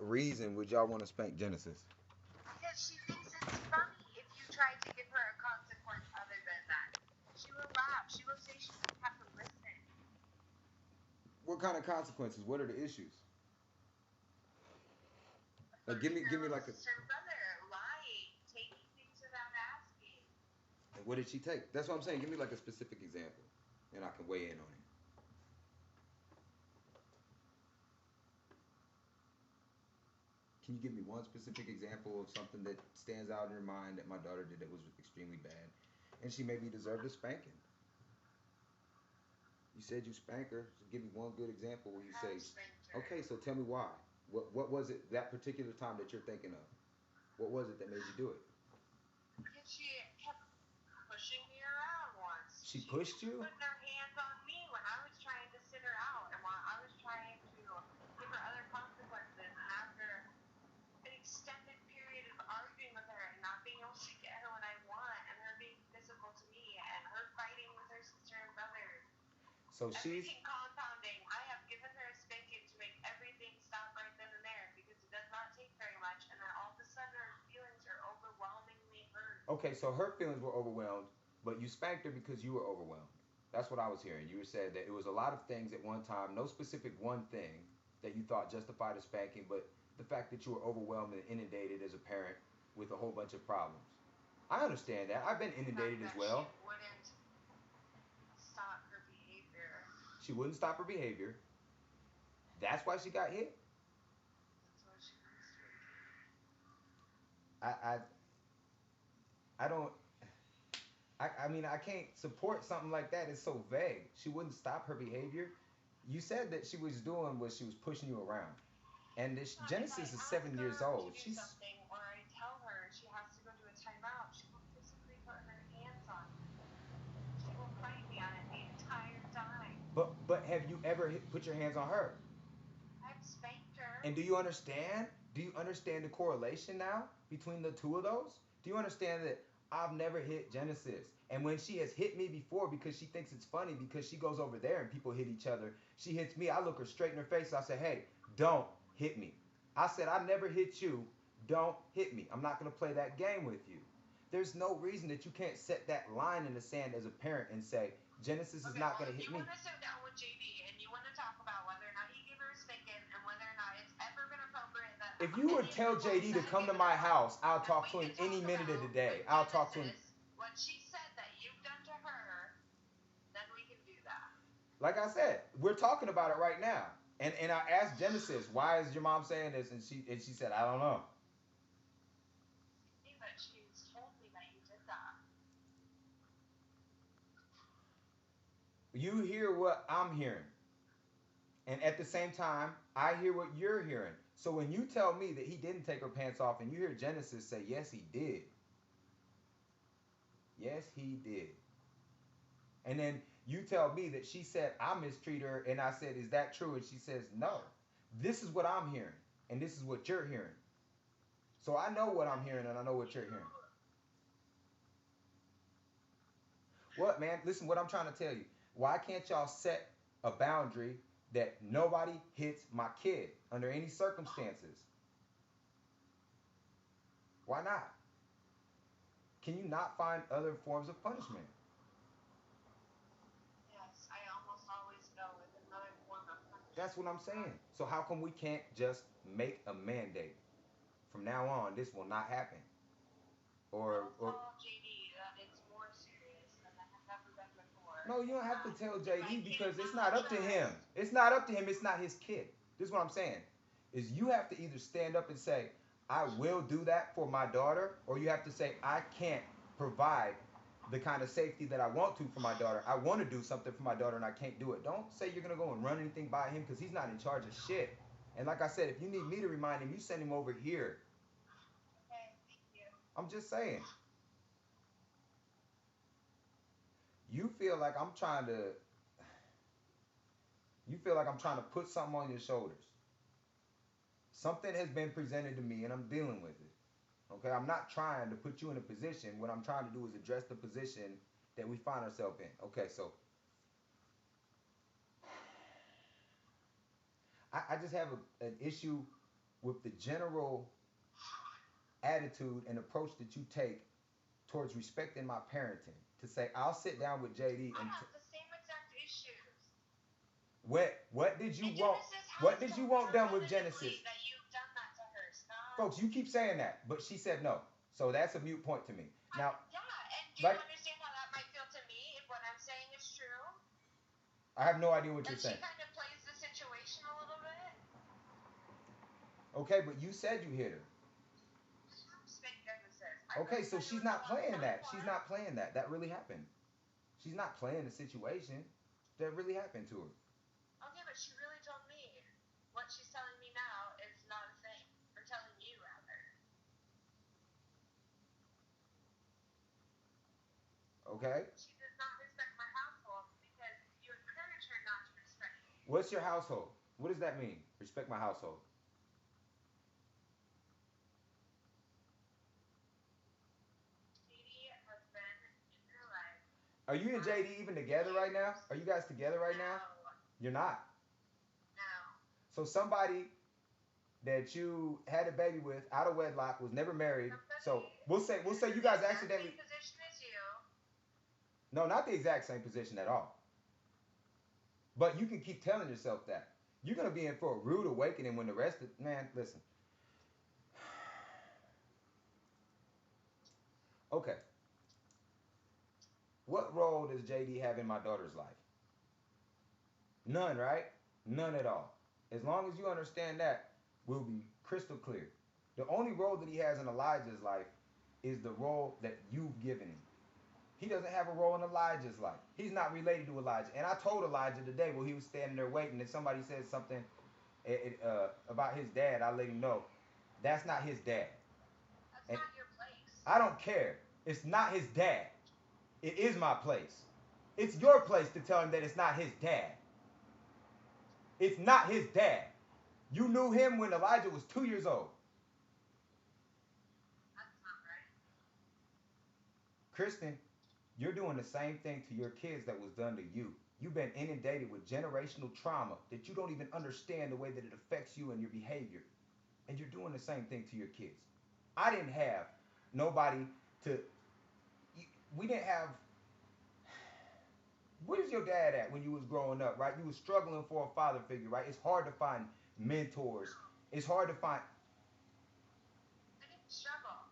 reason would y'all want to spank Genesis? Because she thinks it's funny if you try to give her a consequence other than that. She will laugh. She will say she doesn't have to listen. What kind of consequences? What are the issues? Like, Hurting her give me little like a. sister and brother, lying, taking things without asking. What did she take? That's what I'm saying. Give me like a specific example, and I can weigh in on it. Can you give me one specific example of something that stands out in your mind that my daughter did that was extremely bad, and she maybe deserved a spanking? You said you spank her. So give me one good example where you I have say, spanked her. okay, so tell me why. What was it that particular time that you're thinking of? What was it that made you do it? Because she kept pushing me around once. She She pushed was you? putting her hands on me when I was trying to sit her out and while I was trying to give her other consequences after an extended period of arguing with her and not being able to get her what I want and her being physical to me and her fighting with her sister and brother. So she's Everything compounding, I have given her a spanking to make everything stop right then and there because it does not take very much and then all of a sudden her feelings are overwhelmingly hurt. okay. So her feelings were overwhelmed, but you spanked her because you were overwhelmed. That's what I was hearing. You said that it was a lot of things at one time, no specific one thing that you thought justified a spanking, but the fact that you were overwhelmed and inundated as a parent with a whole bunch of problems. I understand that. I've been The fact inundated as that she well. wouldn't stop her behavior. She wouldn't stop her behavior. That's why she got hit. That's what she wants to do. I I, I don't. I mean, I can't support something like that. It's so vague. She wouldn't stop her behavior. You said that she was doing was she was pushing you around. And this If I Genesis is ask 7 years her to old. do She's something or I tell her she has to go to a timeout, she will physically put her hands on me. She will fight me on it the entire time. but have you ever put your hands on her? I've spanked her. And do you understand? Do you understand the correlation now between the two of those? Do you understand that I've never hit Genesis? And when she has hit me before because she thinks it's funny because she goes over there and people hit each other, she hits me. I look her straight in her face. I say, hey, don't hit me. I said, I never hit you. Don't hit me. I'm not going to play that game with you. There's no reason that you can't set that line in the sand as a parent and say, Genesis is Okay, not well, going to if hit you me. want to sit down with JD and you want to talk about whether or not you give her a spanking and whether or not it's ever been appropriate that If you would any of the tell times JD to that I've come to given her my one, house, I'll then talk we to him can any talk minute of the about with day. I'll talk to him. Genesis what she said that you've done to her, then we can do that. Like I said, we're talking about it right now. And I asked Genesis, why is your mom saying this? And she said, I don't know. Hey, but she's told me that you did that. You hear what I'm hearing. And at the same time, I hear what you're hearing. So when you tell me that he didn't take her pants off and you hear Genesis say, yes, he did. Yes, he did. And then you tell me that she said, I mistreat her. And I said, is that true? And she says, no. This is what I'm hearing. And this is what you're hearing. So I know what I'm hearing and I know what you're hearing. What, man? Listen, what I'm trying to tell you. Why can't y'all set a boundary that nobody hits my kid under any circumstances? Why not? Can you not find other forms of punishment? Yes, I almost always go with another form of That's punishment. what I'm saying. So how come we can't just make a mandate? From now on, this will not happen. I will Or tell JD that it's more serious than it has ever been before, no, you and don't have to that tell if I JD because it's not cannot up to him. just It's not up to him. It's not his kid. This is what I'm saying. Is you have to either stand up and say, I will do that for my daughter, or you have to say, I can't provide the kind of safety that I want to for my daughter. I want to do something for my daughter and I can't do it. Don't say you're going to go and run anything by him because he's not in charge of shit. And like I said, if you need me to remind him, you send him over here. okay, thank you. I'm just saying. You feel like I'm trying to you feel like I'm trying to put something on your shoulders. Something has been presented to me and I'm dealing with it. Okay, I'm not trying to put you in a position. What I'm trying to do is address the position that we find ourselves in. Okay, so I just have an issue with the general attitude and approach that you take towards respecting my parenting. To say I'll sit down with JD I and have the same exact issues. what did you And want? Genesis What has did you told me want done with Genesis? repetitively that you've done that to her. Stop. Folks, you keep saying that, but she said no. So that's a mute point to me. Now, Yeah, and do you like, understand how that might feel to me if what I'm saying is true? I have no idea what That you're she saying. kind of plays the situation a little bit. Okay, but you said you hit her. Respect Genesis. Okay, so she's not playing that. She's not playing that. That really happened. She's not playing the situation. That really happened to her. Okay, but she really told me what she's telling me now is not a thing. Or telling you, rather. Okay? She does not respect my household because you encourage her not to respect me. What's your household? What does that mean? Respect my household. JD has been in her life. Are you and JD even together right now? Are you guys together right now? No. You're not. No. So somebody that you had a baby with out of wedlock was never married. So we'll say you guys accidentally. Same position as you. No, not the exact same position at all. But you can keep telling yourself that. You're gonna be in for a rude awakening when the rest of man, listen. Okay. What role does JD have in my daughter's life? None, right? None at all. As long as you understand that, we'll be crystal clear. The only role that he has in Elijah's life is the role that you've given him. He doesn't have a role in Elijah's life. He's not related to Elijah. And I told Elijah today while he was standing there waiting, and somebody said something about his dad, I let him know that's not his dad. That's And not your place. I don't care. It's not his dad. It is my place. It's your place to tell him that it's not his dad. It's not his dad. You knew him when Elijah was 2 years old. That's not right. Kristen, you're doing the same thing to your kids that was done to you. You've been inundated with generational trauma that you don't even understand the way that it affects you and your behavior. And you're doing the same thing to your kids. I didn't have nobody to, we didn't have, where's your dad at when you was growing up, right? You was struggling for a father figure, right? It's hard to find mentors. It's hard to find. I didn't struggle.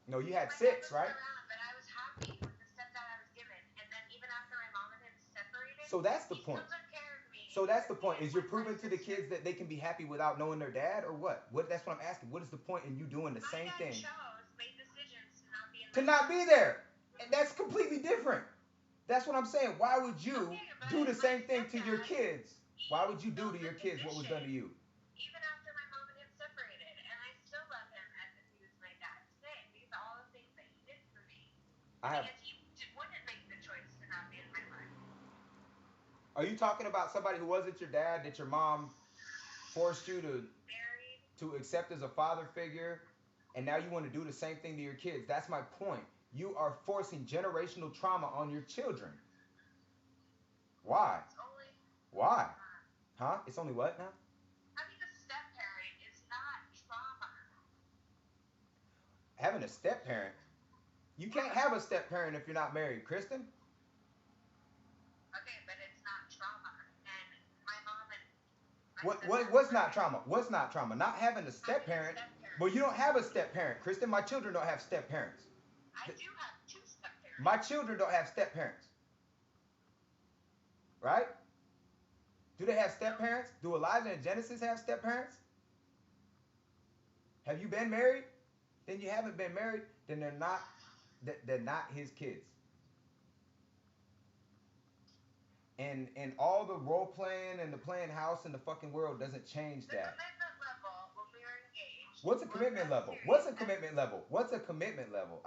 No, you had My 6, dad right? was around, but I was happy with the stepdad I was given. And then even after my mom and him separated, So that's the he point. still took care of me. So that's the point. Is you're proving to the kids that they can be happy without knowing their dad, or what? That's what I'm asking. What is the point in you doing the same thing? Made decisions to not be in To not be there. And that's completely different. That's what I'm saying. Why would you do the same thing to your kids? Why would you do to your kids what was done to you? Even after my mom and him separated, and I still love him as if he was my dad today because of all the things that he did for me. Because he wouldn't make the choice to not be in my life. Are you talking about somebody who wasn't your dad that your mom forced you to accept as a father figure, and now you want to do the same thing to your kids? That's my point. You are forcing generational trauma on your children. Why? Why? Huh? It's only what now? Having a step-parent is not trauma. Having a step-parent? You can't have a step-parent if you're not married, Kristen. Okay, but it's not trauma. And my mom and what's not trauma? What's not trauma? Not having a step-parent. Well, you don't have a step-parent, Kristen. My children don't have step-parents. I do have 2 step-parents. My children don't have step-parents. Right? Do they have step-parents? Do Elijah and Genesis have step-parents? Have you been married? Then you haven't been married. Then they're not his kids. And all the role playing and the playing house in the fucking world doesn't change that. The commitment level when we were engaged. What's a commitment level? What's a commitment level? What's a commitment level?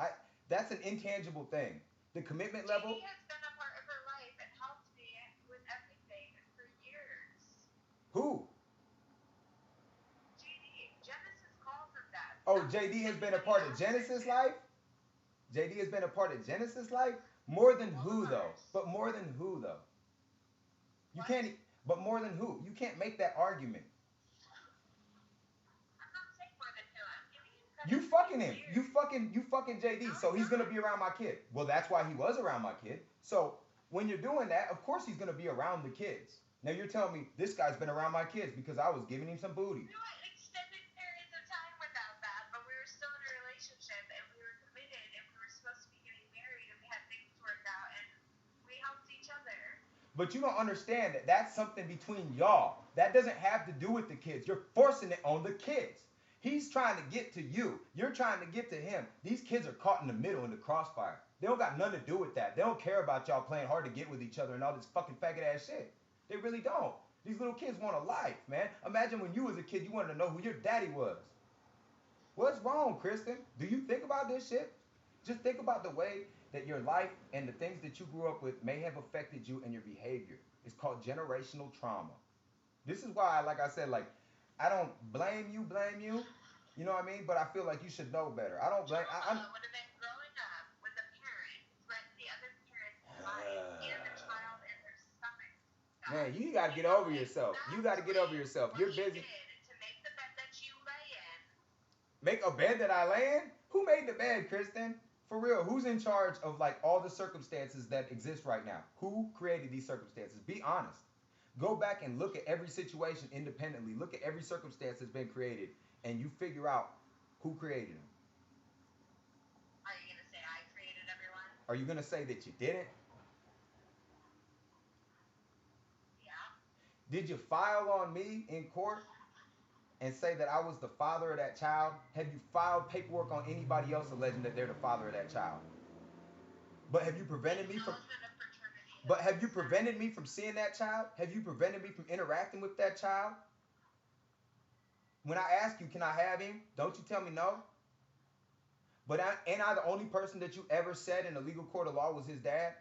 That's an intangible thing. The commitment level. She has been a part of her life and helped me with everything for years. Who? JD. Genesis calls him that. Oh, JD has been a part of Genesis' life? JD has been a part of Genesis' life? More than who, though? But more than who, though? You can't. But more than who? You can't make that argument. I'm fucking him. You fucking JD. So he's gonna be around my kid. Well, that's why he was around my kid. So when you're doing that, of course he's gonna be around the kids. Now you're telling me this guy's been around my kids because I was giving him some booty. We went extended periods of time without that, but we were still in a relationship and we were committed and we were supposed to be getting married and we had things worked out and we helped each other. But you don't understand that that's something between y'all. That doesn't have to do with the kids. You're forcing it on the kids. He's trying to get to you. You're trying to get to him. These kids are caught in the middle in the crossfire. They don't got nothing to do with that. They don't care about y'all playing hard to get with each other and all this fucking faggot ass shit. They really don't. These little kids want a life, man. Imagine when you was a kid, you wanted to know who your daddy was. What's wrong, Kristen? Do you think about this shit? Just think about the way that your life and the things that you grew up with may have affected you and your behavior. It's called generational trauma. This is why, like I said, like, I don't blame you. You know what I mean? But I feel like you should know better. I don't blame. Trauma would have been growing up with a parent who let the other parent's life and the child in their stomach. Man, you got to get over yourself. You got to get over yourself. You're busy. To make the bed that you lay in. Make a bed that I lay in? Who made the bed, Kristen? For real, who's in charge of like all the circumstances that exist right now? Who created these circumstances? Be honest. Go back and look at every situation independently. Look at every circumstance that's been created, and you figure out who created them. Are you going to say I created everyone? Are you going to say that you didn't? Yeah. Did you file on me in court and say that I was the father of that child? Have you filed paperwork on anybody else alleging that they're the father of that child? But have you prevented me from... But have you prevented me from seeing that child? Have you prevented me from interacting with that child? When I ask you, can I have him? Don't you tell me no? But ain't I the only person that you ever said in a legal court of law was his dad?